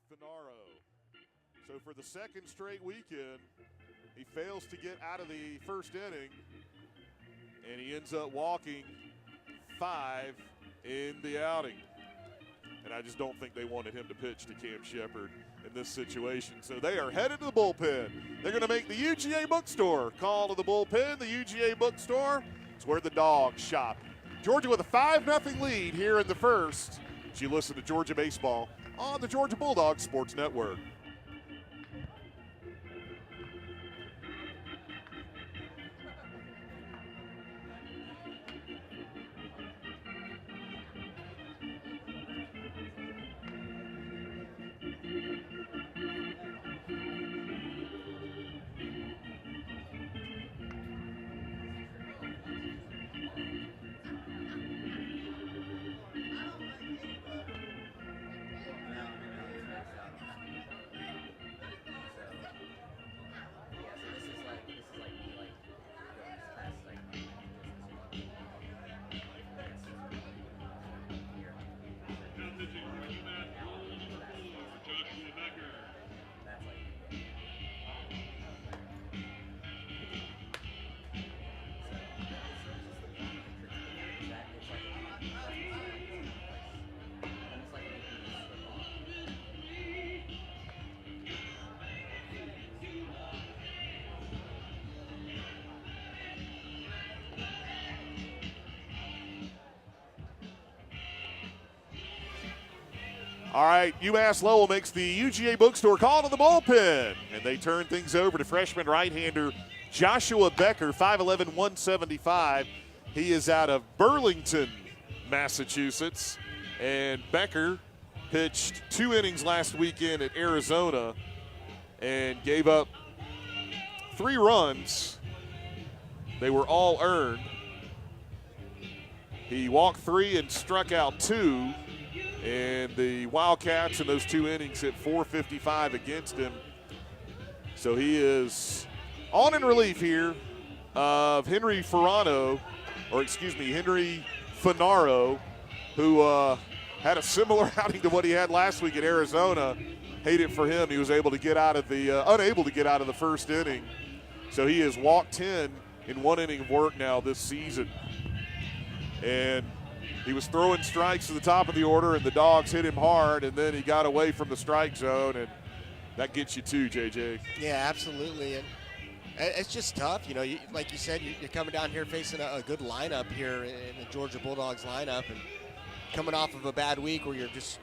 Finaro. So for the second straight weekend, he fails to get out of the first inning, and he ends up walking 5 in the outing. And I just don't think they wanted him to pitch to Cam Shepard in this situation. So they are headed to the bullpen. They're going to make the UGA bookstore call to the bullpen. The UGA bookstore is where the dogs shop. Georgia with a 5-0 lead here in the first. You listen to Georgia Baseball on the Georgia Bulldogs Sports Network. All right, UMass Lowell makes the UGA bookstore call to the bullpen, and they turn things over to freshman right-hander Joshua Becker, 5'11", 175. He is out of Burlington, Massachusetts, and Becker pitched 2 innings last weekend at Arizona and gave up 3 runs. They were all earned. He walked 3 and struck out 2. And the Wildcats in those 2 innings hit .455 against him. So he is on in relief here of Henry Finaro, who had a similar outing to what he had last week at Arizona. Hate it for him. He was able to get out of the unable to get out of the first inning. So he has walked 10 in 1 inning of work now this season. And he was throwing strikes to the top of the order, and the dogs hit him hard, and then he got away from the strike zone, and that gets you too, JJ. Yeah, absolutely. And it's just tough. You know, like you said, you're coming down here facing a good lineup here in the Georgia Bulldogs lineup, and coming off of a bad week where you're just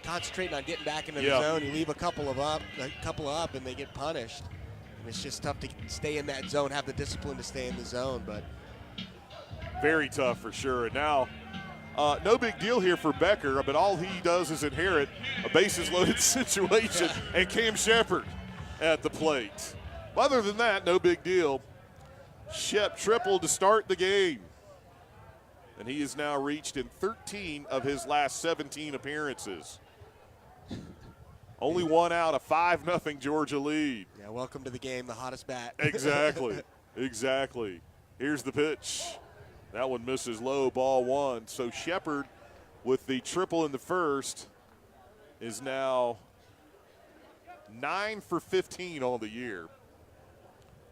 concentrating on getting back into the zone. You leave a couple up, and they get punished. And it's just tough to stay in that zone, have the discipline to stay in the zone, but very tough for sure. And now, no big deal here for Becker, but all he does is inherit a bases-loaded situation and Cam Shepard at the plate. Other than that, no big deal. Shep tripled to start the game. And he has now reached in 13 of his last 17 appearances. Only 1 out, a 5-0 Georgia lead. Yeah, welcome to the game, the hottest bat. Exactly, exactly. Here's the pitch. That one misses low, ball 1. So Shepard, with the triple in the first, is now 9 for 15 on the year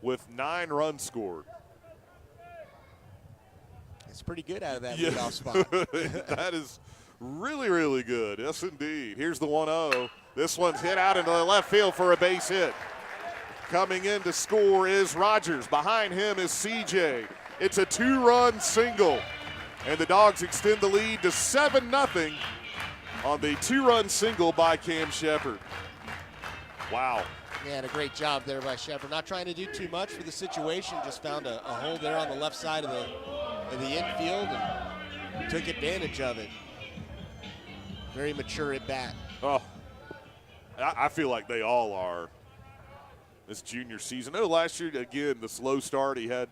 with 9 runs scored. It's pretty good out of that leadoff spot. That is really, really good. Yes, indeed. Here's the 1-0. This one's hit out into the left field for a base hit. Coming in to score is Rogers. Behind him is CJ. It's a 2-run single, and the Dogs extend the lead to 7-0 on the 2-run single by Cam Shepard. Wow. Yeah, and a great job there by Shepard. Not trying to do too much for the situation, just found a hole there on the left side of the infield and took advantage of it. Very mature at bat. Oh, I feel like they all are this junior season. Oh, last year, again, the slow start he had.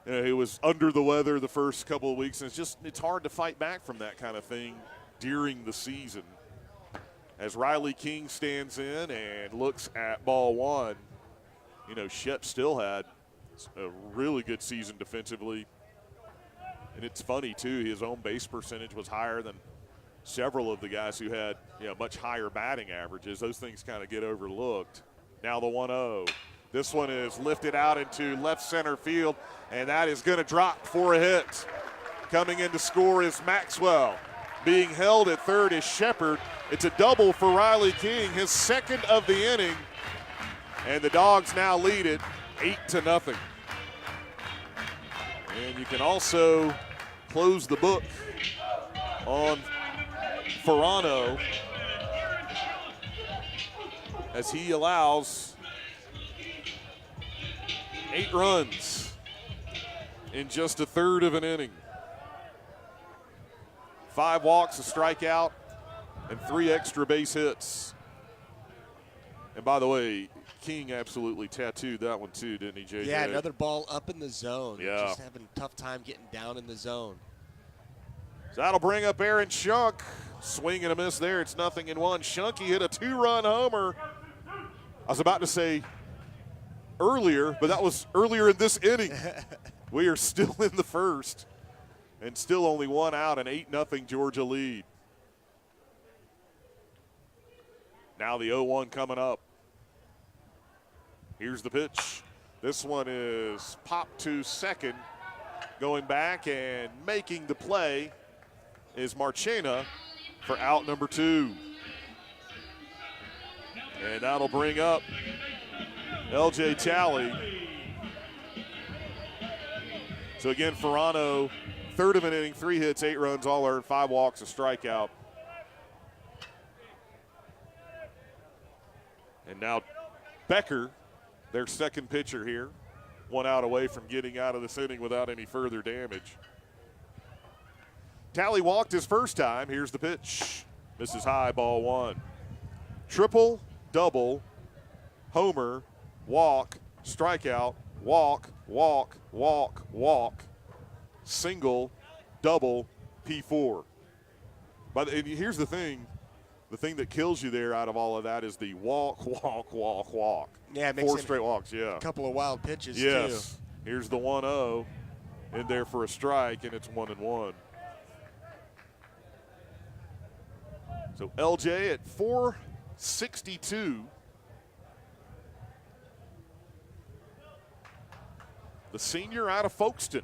You know, he was under the weather the first couple of weeks, and it's hard to fight back from that kind of thing during the season. As Riley King stands in and looks at ball 1, you know, Shep still had a really good season defensively. And it's funny, too, his own base percentage was higher than several of the guys who had much higher batting averages. Those things kind of get overlooked. Now the 1-0. This one is lifted out into left center field, and that is going to drop for a hit. Coming in to score is Maxwell. Being held at third is Shepard. It's a double for Riley King, his second of the inning. And the Dogs now lead it 8-0. And you can also close the book on Ferrano as he allows 8 runs in just a third of an inning. 5 walks, a strikeout, and 3 extra base hits. And by the way, King absolutely tattooed that one too, didn't he, JJ? Yeah, another ball up in the zone. Yeah. Just having a tough time getting down in the zone. So that'll bring up Aaron Shunk. Swing and a miss there. It's 0-1. Shunky hit a 2-run homer. I was about to say earlier, but that was earlier in this inning. We are still in the first. And still only 1 out, an 8-0 Georgia lead. Now the 0-1 coming up. Here's the pitch. This one is popped to second. Going back and making the play is Marchena for out number 2. And that'll bring up LJ Talley. So again, Ferrano, third of an inning, 3 hits, 8 runs, all earned, 5 walks, a strikeout. And now Becker, their second pitcher here, 1 out away from getting out of this inning without any further damage. Talley walked his first time. Here's the pitch. Misses high, ball 1. Triple, double, homer, walk, strikeout, walk, walk, walk, walk, single, double, P4. And here's the thing that kills you there out of all of that is the walk, walk, walk, walk. Yeah, 4 straight walks, yeah. A couple of wild pitches, yes. Too. Here's the 1-0 in there for a strike, and it's 1-1. So LJ at 462. The senior out of Folkestone.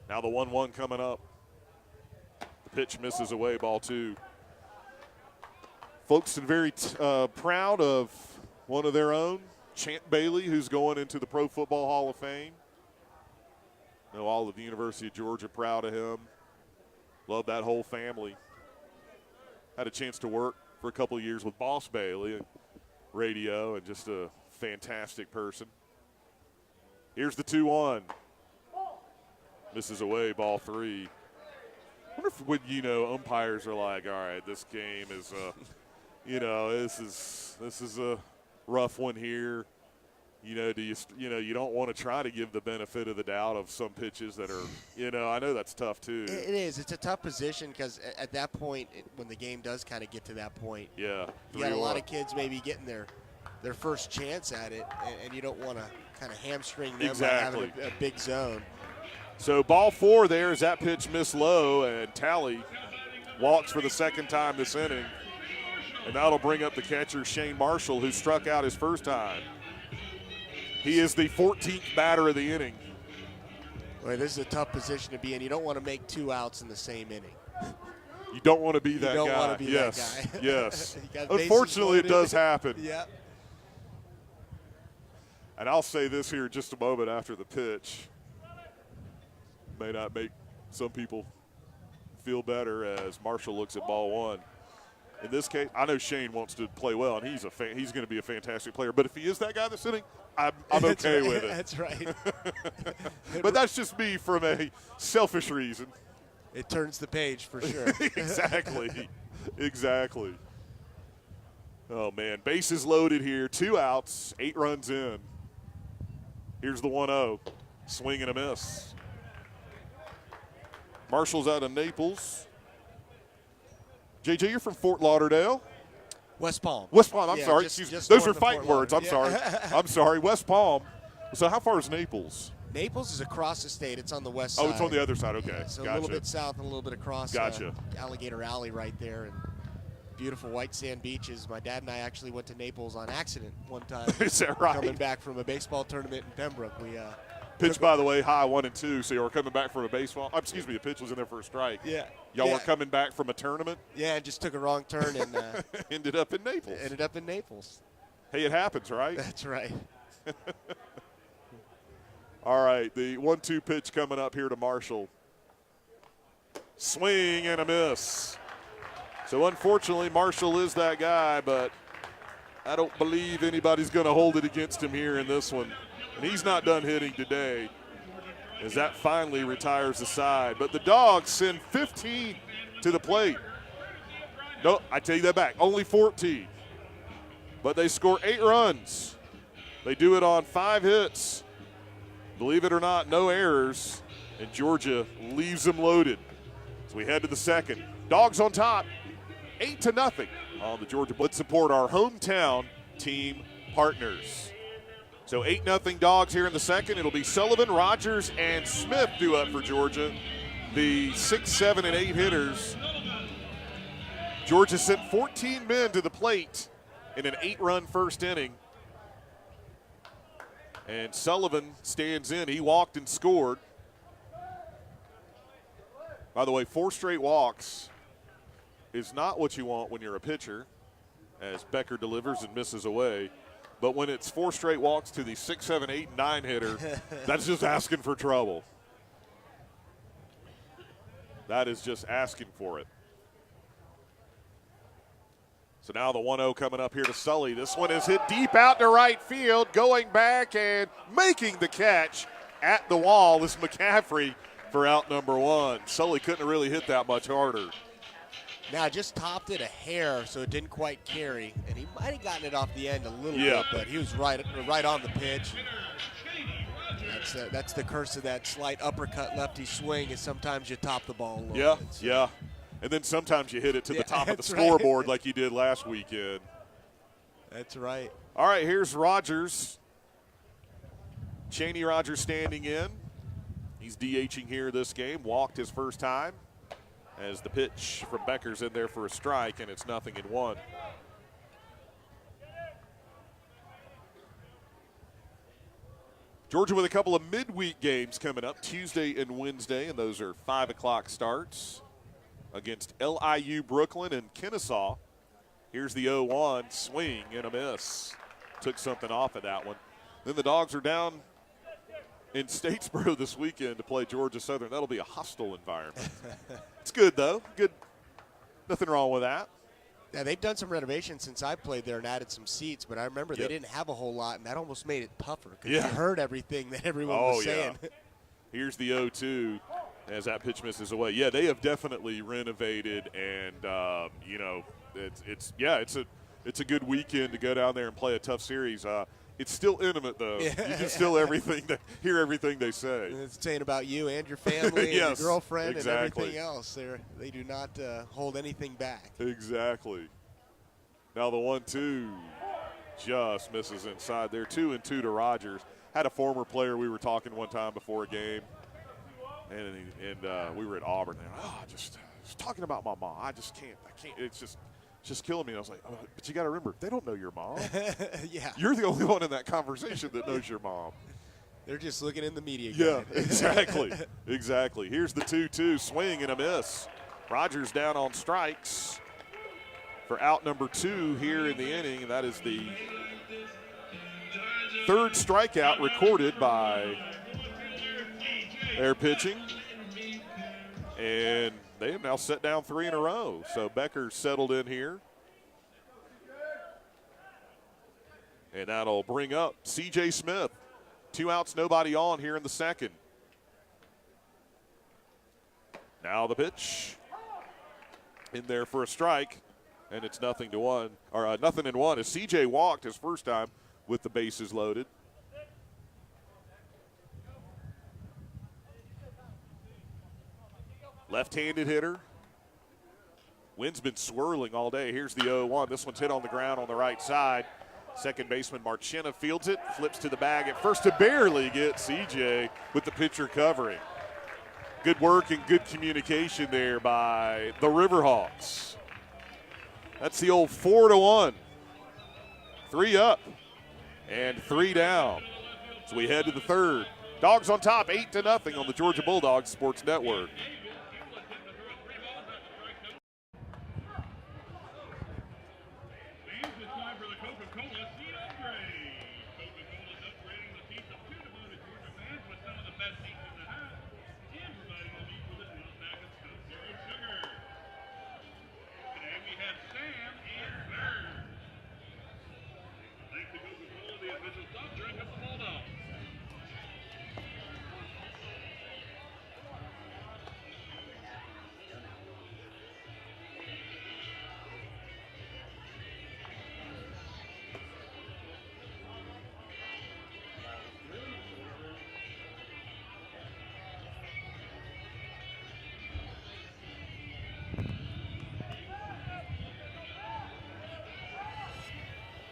Now the 1-1 coming up. The pitch misses away, ball 2. Folkestone very proud of one of their own, Champ Bailey, who's going into the Pro Football Hall of Fame. Know all of the University of Georgia proud of him. Love that whole family. Had a chance to work for a couple of years with Boss Bailey and radio, and just a fantastic person. Here's the 2-1. Misses away, ball 3. I wonder if when umpires are like, all right, this game is this is a rough one here. You don't want to try to give the benefit of the doubt of some pitches that are, I know that's tough too. It is. It's a tough position because at that point, when the game does kind of get to that point, yeah, you got a lot of kids maybe getting their first chance at it, and you don't want to kind of hamstring them by having a big zone. So ball 4 there as that pitch missed low, and Talley walks for the second time this inning. And that'll bring up the catcher, Shane Marshall, who struck out his first time. He is the 14th batter of the inning. Well, this is a tough position to be in. You don't want to make 2 outs in the same inning. You don't want to be that guy. You don't want to be that guy. Yes. Unfortunately, it does happen. Yeah. And I'll say this here just a moment after the pitch. May not make some people feel better as Marshall looks at ball 1. In this case, I know Shane wants to play well, and he's going to be a fantastic player. But if he is that guy that's sitting, I'm okay with it. That's right. But that's just me from a selfish reason. It turns the page for sure. Exactly. Exactly. Oh, man. Bases loaded here. 2 outs, 8 runs in. Here's the 1-0. Swing and a miss. Marshall's out of Naples. JJ, you're from Fort Lauderdale. West Palm. West Palm, I'm sorry. Just Those are fighting words. I'm sorry. I'm sorry. West Palm. So how far is Naples? Naples is across the state. It's on the west side. Oh, it's on the other side. Okay, Yeah, so gotcha. a little bit south and a little bit across. Gotcha. Alligator Alley right there, and beautiful white sand beaches. My dad and I actually went to Naples on accident one time. Is that right? Coming back from a baseball tournament in Pembroke, we pitch, by the way, high 1-2. So you were coming back from a baseball. Excuse me, the pitch was in there for a strike. Yeah. Y'all were coming back from a tournament. Yeah, and just took a wrong turn and ended up in Naples. Ended up in Naples. Hey, it happens, right? That's right. All right, the 1-2 pitch coming up here to Marshall. Swing and a miss. So unfortunately, Marshall is that guy, but I don't believe anybody's going to hold it against him here in this one. And he's not done hitting today, as that finally retires the side. But the Dogs send 15 to the plate. No, I take that back. Only 14. But they score 8 runs. They do it on 5 hits. Believe it or not, no errors. And Georgia leaves them loaded. So we head to the second. Dogs on top, 8-0 on the Georgia. Let's support our hometown team partners. So 8-0 Dogs here in the second. It'll be Sullivan, Rogers, and Smith due up for Georgia. The 6, 7, and 8 hitters. Georgia sent 14 men to the plate in an 8-run first inning. And Sullivan stands in. He walked and scored. By the way, 4 straight walks is not what you want when you're a pitcher, as Becker delivers and misses away. But when it's 4 straight walks to the 6, 7, 8, 9 hitter, that's just asking for trouble. That is just asking for it. So now the 1-0 coming up here to Sully. This one is hit deep out to right field, going back and making the catch at the wall is McCaffrey for out number 1. Sully couldn't have really hit that much harder. Now, just topped it a hair, so it didn't quite carry, and he might have gotten it off the end a little bit, but he was right on the pitch. That's the curse of that slight uppercut lefty swing, is sometimes you top the ball a little bit. Yeah. And then sometimes you hit it to the top of the scoreboard like you did last weekend. That's right. All right, here's Rogers. Cheney Rogers standing in. He's DHing here this game. Walked his first time as the pitch from Becker's in there for a strike, and it's 0-1. Georgia with a couple of midweek games coming up, Tuesday and Wednesday, and those are 5 o'clock starts against LIU Brooklyn and Kennesaw. Here's the 0-1, swing and a miss. Took something off of that one. Then the Dogs are down in Statesboro this weekend to play Georgia Southern. That'll be a hostile environment. It's good, though. Good. Nothing wrong with that. Yeah, they've done some renovations since I played there and added some seats, but I remember they didn't have a whole lot, and that almost made it tougher because you heard everything that everyone was saying. Here's the 0-2 as that pitch misses away. Yeah, they have definitely renovated, and it's a good weekend to go down there and play a tough series. It's still intimate, though. You can still hear everything they say. And it's saying about you and your family and your girlfriend and everything else. They do not hold anything back. Exactly. Now the 1-2 just misses inside there. 2-2 to Rogers. Had a former player we were talking one time before a game, and we were at Auburn. And just talking about my mom. I can't. It's just killing me. And I was like, but you got to remember, they don't know your mom. Yeah. You're the only one in that conversation that knows your mom. They're just looking in the media guide. Yeah, exactly. Exactly. Here's the 2-2, swing and a miss. Rogers down on strikes for out number 2 here in the inning, and that is the 3rd strikeout recorded by their pitching. And they have now set down 3 in a row. So Becker's settled in here. And that'll bring up C.J. Smith. 2 outs, nobody on here in the second. Now the pitch. In there for a strike. And it's 0-1. Or 0-1 as C.J. walked his first time with the bases loaded. Left-handed hitter. Wind's been swirling all day. Here's the 0-1. This one's hit on the ground on the right side. Second baseman Marchena fields it, flips to the bag at first to barely get CJ with the pitcher covering. Good work and good communication there by the Riverhawks. That's the old 4-1. 3 up and 3 down. So we head to the third. Dogs on top, 8-0 on the Georgia Bulldogs Sports Network.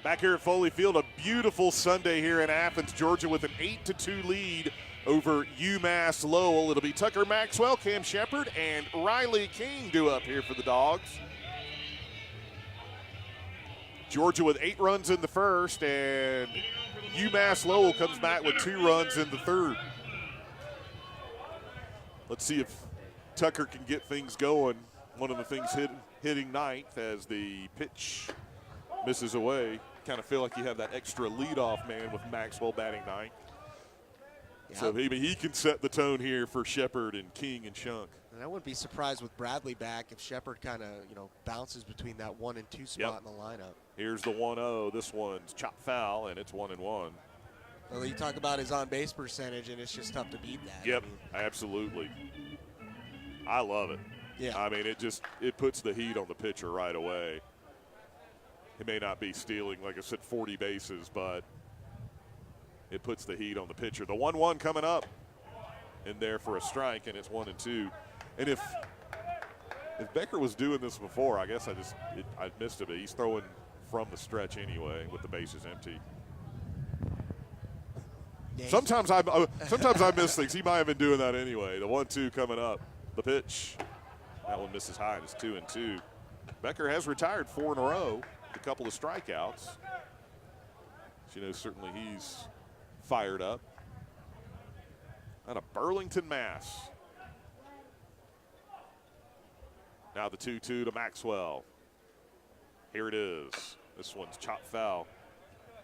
Back here at Foley Field, a beautiful Sunday here in Athens, Georgia, with an 8-2 lead over UMass Lowell. It'll be Tucker Maxwell, Cam Shepard, and Riley King due up here for the Dogs. Georgia with 8 runs in the first, and UMass Lowell comes back with 2 runs in the third. Let's see if Tucker can get things going. One of the things hitting ninth as the pitch misses away. Kind of feel like you have that extra leadoff man with Maxwell batting ninth. Yeah. So he can set the tone here for Shepard and King and Shunk. And I wouldn't be surprised with Bradley back if Shepard kind of, bounces between that 1 and 2 spot in the lineup. Here's the 1-0. This one's chopped foul, and it's 1-1. Well, you talk about his on-base percentage, and it's just tough to beat that. Yep, absolutely. I love it. Yeah. I mean, it puts the heat on the pitcher right away. He may not be stealing, like I said, 40 bases, but it puts the heat on the pitcher. The 1-1 coming up in there for a strike, and it's 1-2. And if Becker was doing this before, I guess I missed it, but he's throwing from the stretch anyway with the bases empty. Yeah, sometimes I miss things. He might have been doing that anyway. The 1-2 coming up. The pitch. That one misses high. It's 2-2. Becker has retired 4 in a row. A couple of strikeouts. Certainly he's fired up. Out of Burlington, Mass. Now the 2-2 to Maxwell. Here it is. This one's chopped foul.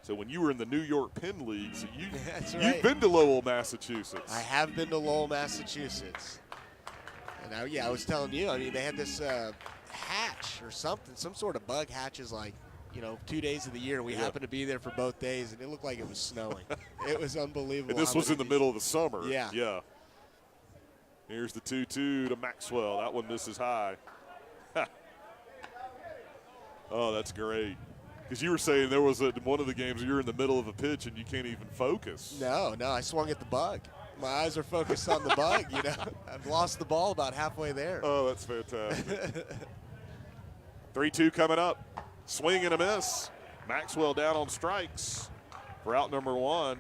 So when you were in the New York Penn Leagues, you've been to Lowell, Massachusetts. I have been to Lowell, Massachusetts. And I was telling you, they had this hatch or something, some sort of bug hatches like, 2 days of the year. We happened to be there for both days, and it looked like it was snowing. It was unbelievable. And this was in the middle of the summer. Yeah. Yeah. Here's the 2-2 to Maxwell. That one misses high. Oh, that's great. Because you were saying there was one of the games you're in the middle of a pitch and you can't even focus. No, I swung at the bug. My eyes are focused on the bug, I've lost the ball about halfway there. Oh, that's fantastic. 3-2 coming up. Swing and a miss. Maxwell down on strikes for out number 1.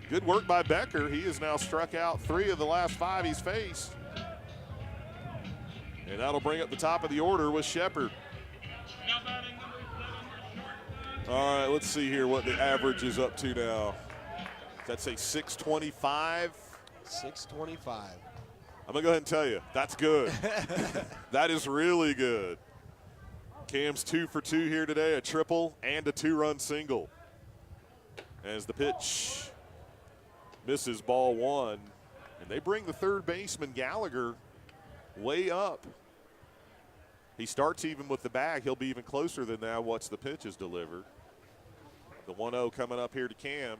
Good work by Becker. He has now struck out 3 of the last 5 he's faced. And that'll bring up the top of the order with Shepard. All right, let's see here what the average is up to now. That's a 625. 625. I'm going to go ahead and tell you, that's good. That is really good. Cam's 2 for 2 here today, a triple and a 2-run single. As the pitch misses ball 1. And they bring the third baseman, Gallagher, way up. He starts even with the bag. He'll be even closer than that once the pitch is delivered. The 1-0 coming up here to Cam.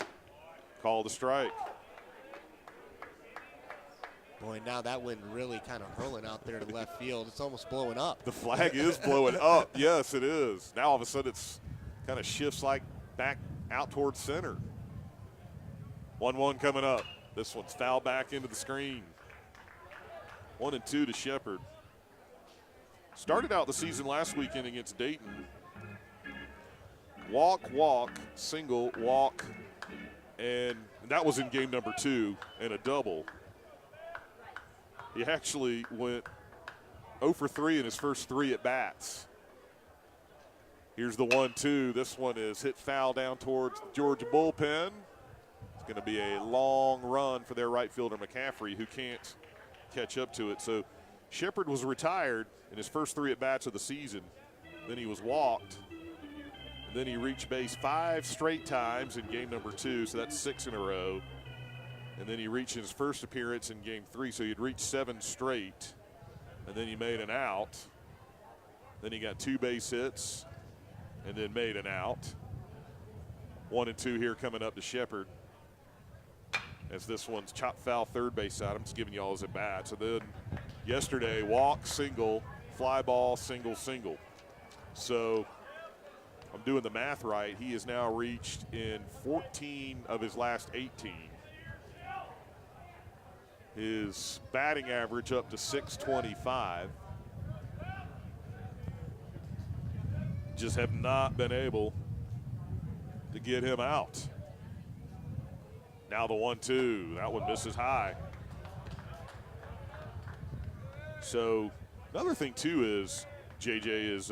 Call the strike. Boy, now that wind really kind of hurling out there to left field. It's almost blowing up. The flag is blowing up. Yes, it is. Now all of a sudden it's kind of shifts like back out towards center. 1-1 coming up. This one's fouled back into the screen. 1-2 to Shepard. Started out the season last weekend against Dayton. walk, single, walk, and that was in game number 2 and a double. He actually went 0 for 3 in his first 3 at-bats. Here's the 1-2. This one is hit foul down towards the Georgia bullpen. It's going to be a long run for their right fielder, McCaffrey, who can't catch up to it. So Shepard was retired in his first 3 at-bats of the season. Then he was walked. And then he reached base 5 straight times in game number 2, so that's 6 in a row. And then he reached his first appearance in game 3, so he'd reached 7 straight. And then he made an out. Then he got 2 base hits and then made an out. 1 and 2 here coming up to Shepard. As this one's chop foul third base side. I'm just giving you all his at-bats. So then yesterday, walk, single, fly ball, single, single. So I'm doing the math right. He has now reached in 14 of his last 18. His batting average up to 625. Just have not been able to get him out. Now the 1-2. That one misses high. So another thing, too, is, JJ, is,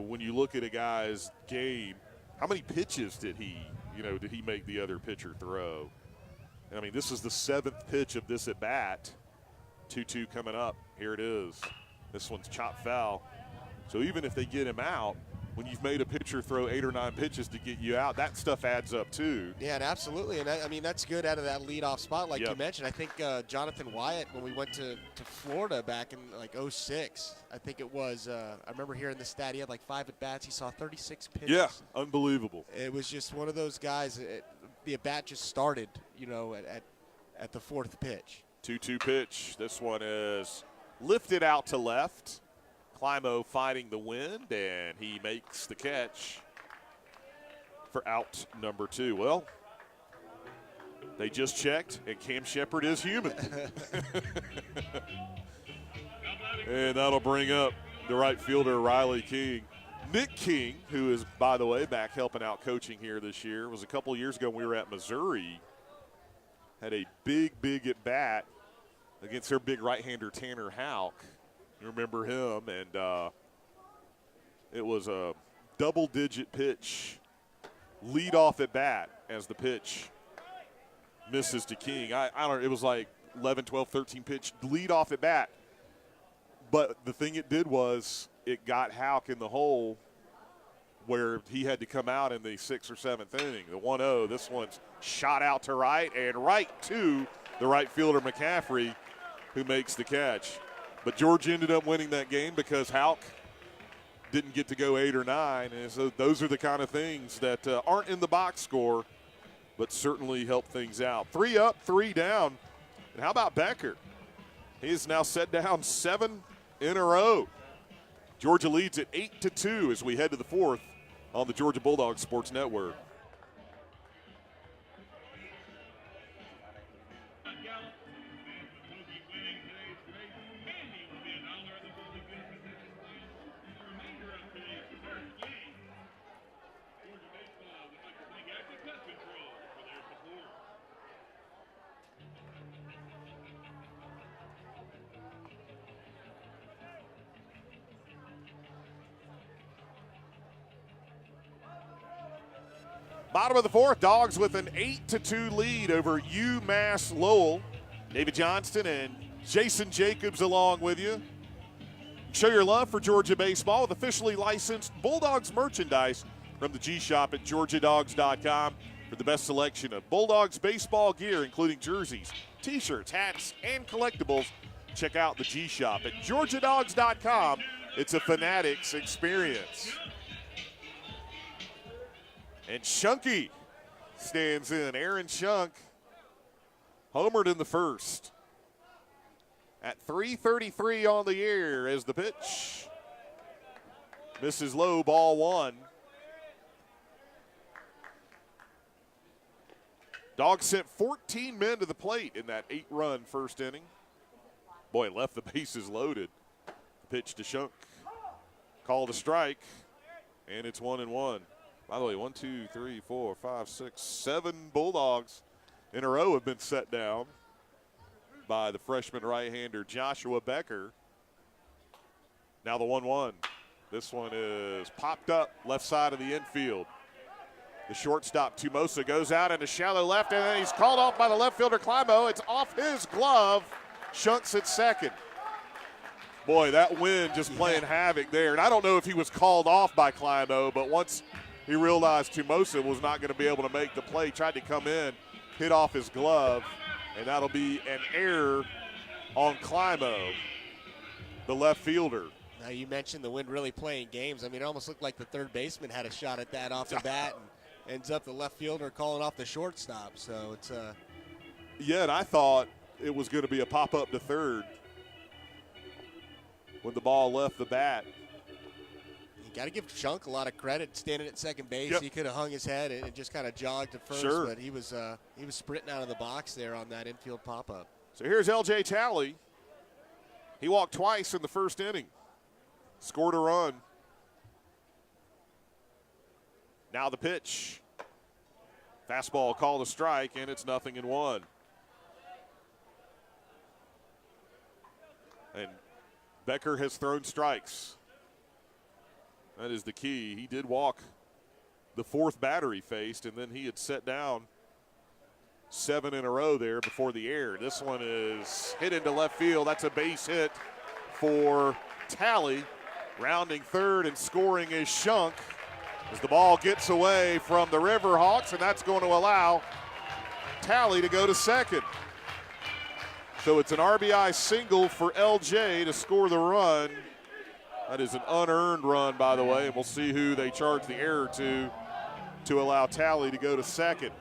when you look at a guy's game, how many pitches did he make the other pitcher throw? I mean, this is the 7th pitch of this at-bat. 2-2 coming up. Here it is. This one's chopped foul. So even if they get him out, when you've made a pitcher throw 8 or 9 pitches to get you out, that stuff adds up too. Yeah, and absolutely. And I mean, that's good out of that leadoff spot, like Yep. you mentioned. I think Jonathan Wyatt, when we went to Florida back in like 06, I think it was, I remember hearing the stat, he had like 5 at-bats. He saw 36 pitches. Yeah, unbelievable. It was just one of those guys, the at-bat just started, at the 4th pitch. 2-2 pitch. This one is lifted out to left. Climo fighting the wind, and he makes the catch for out number 2. Well, they just checked, and Cam Shepard is human. And that'll bring up the right fielder, Riley King. Nick King, who is, by the way, back helping out coaching here this year, was a couple years ago when we were at Missouri, had a big at-bat against their big right-hander, Tanner Houck. You remember him, and it was a double-digit pitch, lead-off at bat as the pitch misses to King. I don't know, it was like 11, 12, 13 pitch, lead-off at bat. But the thing it did was it got Houck in the hole where he had to come out in the 6th or 7th inning. The 1-0, this one's shot out to right and right to the right fielder, McCaffrey, who makes the catch. But Georgia ended up winning that game because Houck didn't get to go 8 or 9. And so those are the kind of things that aren't in the box score, but certainly help things out. 3 up, 3 down. And how about Becker? He has now set down 7 in a row. Georgia leads at 8-2 as we head to the 4th on the Georgia Bulldogs Sports Network. Bottom of the 4th, Dogs with an 8-2 lead over UMass Lowell. David Johnston and Jason Jacobs along with you. Show your love for Georgia baseball with officially licensed Bulldogs merchandise from the G Shop at GeorgiaDogs.com for the best selection of Bulldogs baseball gear, including jerseys, T-shirts, hats, and collectibles. Check out the G Shop at GeorgiaDogs.com. It's a Fanatics experience. And Shunky stands in. Aaron Shunk homered in the first. At 3:33 on the year as the pitch misses low, ball 1. Dogs sent 14 men to the plate in that 8-run first inning. Boy, left the bases loaded. Pitch to Shunk. Called a strike, and it's 1-1. By the way, 1, 2, 3, 4, 5, 6, 7 Bulldogs in a row have been set down by the freshman right-hander Joshua Becker. Now the 1-1. This one is popped up left side of the infield. The shortstop, Tumosa, goes out into shallow left, and then he's called off by the left fielder, Climo. It's off his glove. Shunts at second. Boy, that wind just playing havoc there. And I don't know if he was called off by Climo, but once he realized Tumosa was not going to be able to make the play, tried to come in, hit off his glove, and that'll be an error on Climo, the left fielder. Now, you mentioned the wind really playing games. I mean, it almost looked like the third baseman had a shot at that off the bat, and ends up the left fielder calling off the shortstop. So it's yeah, and I thought it was going to be a pop-up to third when the ball left the bat. You got to give Shunk a lot of credit standing at second base. Yep. He could have hung his head and just kind of jogged to first, Sure. but he was sprinting out of the box there on that infield pop-up. So here's L.J. Talley. He walked twice in the first inning. Scored a run. Now the pitch. Fastball called a strike, and it's 0-1. And Becker has thrown strikes. That is the key. He did walk the fourth batter he faced, and then he had set down 7 in a row there before the error. This one is hit into left field. That's a base hit for Talley. Rounding third and scoring is Shunk as the ball gets away from the Riverhawks, and that's going to allow Talley to go to second. So it's an RBI single for LJ to score the run. That is an unearned run, by the way, and we'll see who they charge the error to allow Talley to go to second.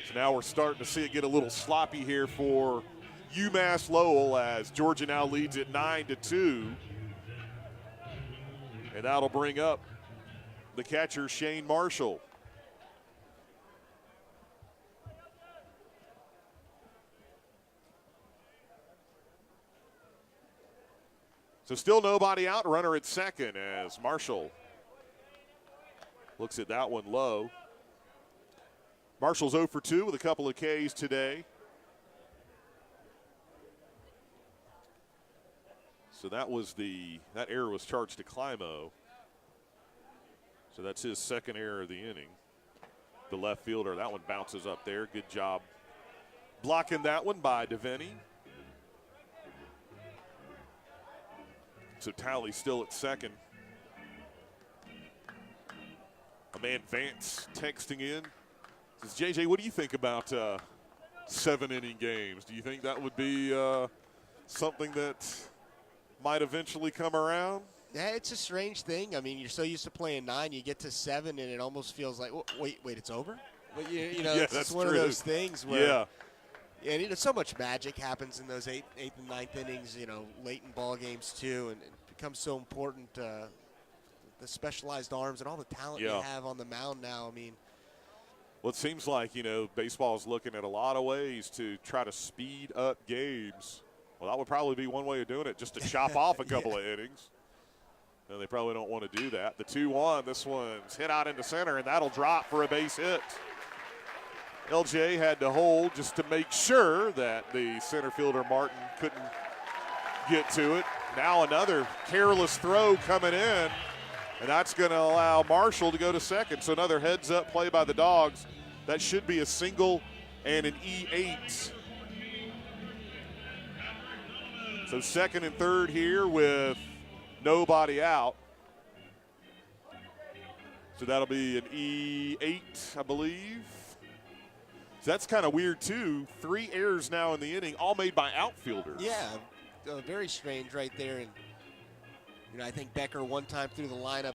So now we're starting to see it get a little sloppy here for UMass Lowell as Georgia now leads it 9-2. And that'll bring up the catcher, Shane Marshall. So still nobody out, runner at second as Marshall looks at that one low. Marshall's 0 for 2 with a couple of Ks today. So that error was charged to Climo. So that's his second error of the inning. The left fielder, that one bounces up there. Good job blocking that one by Devaney. So Talley still at second. A man Vance texting in. Says, JJ, what do you think about 7-inning games? Do you think that would be something that might eventually come around? Yeah, it's a strange thing. I mean, you're so used to playing 9, you get to 7, and it almost feels like, wait, it's over? But you know, yeah, it's that's one true. of those things where, yeah, and you know, so much magic happens in those 8th and 9th innings, you know, late in ball games too, and it becomes so important, the specialized arms and all the talent they have on the mound now. I mean, well, it seems like, you know, baseball is looking at a lot of ways to try to speed up games. Well, that would probably be one way of doing it, just to chop off a couple of innings. And they probably don't want to do that. The 2-1, this one's hit out into center, and that'll drop for a base hit. LJ had to hold just to make sure that the center fielder Martin couldn't get to it. Now another careless throw coming in, and that's going to allow Marshall to go to second. So another heads-up play by the Dogs. That should be a single and an E8. So second and third here with nobody out. So that'll be an E8, I believe. So that's kind of weird, too. 3 errors now in the inning, all made by outfielders. Yeah, very strange right there. And, you know, I think Becker one time through the lineup